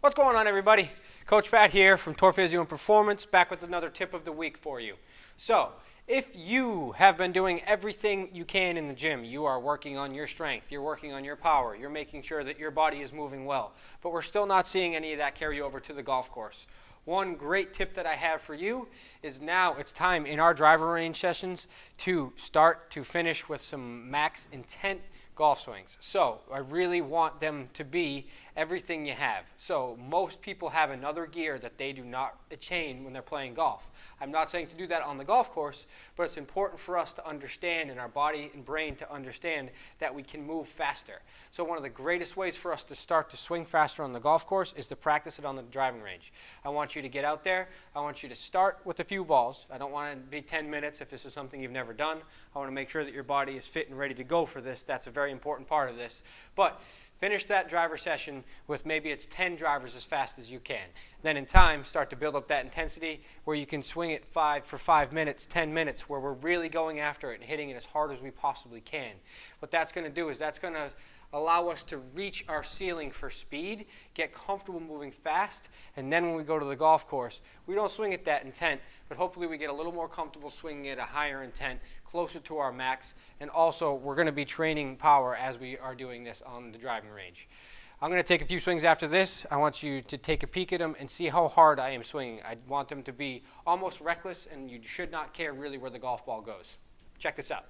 What's going on, everybody? Coach Pat here from Tour Physio and Performance, back with another tip of the week for you. So, if you have been doing everything you can in the gym, you are working on your strength, you're working on your power, you're making sure that your body is moving well, but we're still not seeing any of that carry over to the golf course. One great tip that I have for you is now it's time in our driver range sessions to start to finish with some max intent golf swings. So I really want them to be everything you have. So most people have another gear that they do not chain when they're playing golf. I'm not saying to do that on the golf course, but it's important for us to understand, and our body and brain to understand, that we can move faster. So one of the greatest ways for us to start to swing faster on the golf course is to practice it on the driving range. I want you to get out there. I want you to start with a few balls. I don't want it to be 10 minutes if this is something you've never done. I want to make sure that your body is fit and ready to go for this. That's a very important part of this. But finish that driver session with maybe it's 10 drivers as fast as you can. Then in time, start to build up that intensity where you can swing it for 5 minutes, 10 minutes, where we're really going after it and hitting it as hard as we possibly can. What that's going to do is that's going to allow us to reach our ceiling for speed, get comfortable moving fast, and then when we go to the golf course, we don't swing at that intent, but hopefully we get a little more comfortable swinging at a higher intent, closer to our max, and also we're going to be training power as we are doing this on the driving range. I'm going to take a few swings after this. I want you to take a peek at them and see how hard I am swinging. I want them to be almost reckless, and you should not care really where the golf ball goes. Check this out.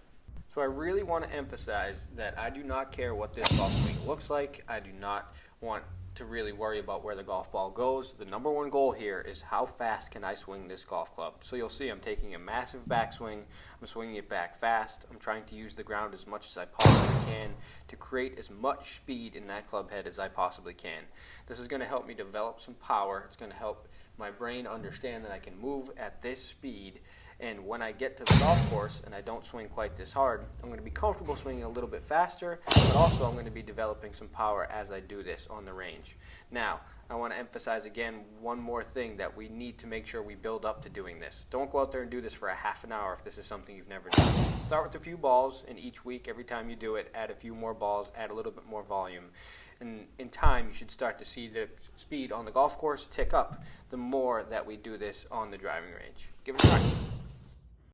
So I really want to emphasize that I do not care what this golf swing looks like. I do not want to really worry about where the golf ball goes. The number one goal here is how fast can I swing this golf club. So you'll see I'm taking a massive backswing. I'm swinging it back fast. I'm trying to use the ground as much as I possibly can to create as much speed in that club head as I possibly can. This is going to help me develop some power. It's going to help my brain understand that I can move at this speed, and when I get to the golf course and I don't swing quite this hard, I'm going to be comfortable swinging a little bit faster, but also I'm going to be developing some power as I do this on the range. Now, I want to emphasize again one more thing that we need to make sure we build up to doing this. Don't go out there and do this for a half an hour if this is something you've never done. Start with a few balls, and each week, every time you do it, add a few more balls, add a little bit more volume. And in time, you should start to see the speed on the golf course tick up the more that we do this on the driving range. Give it a try.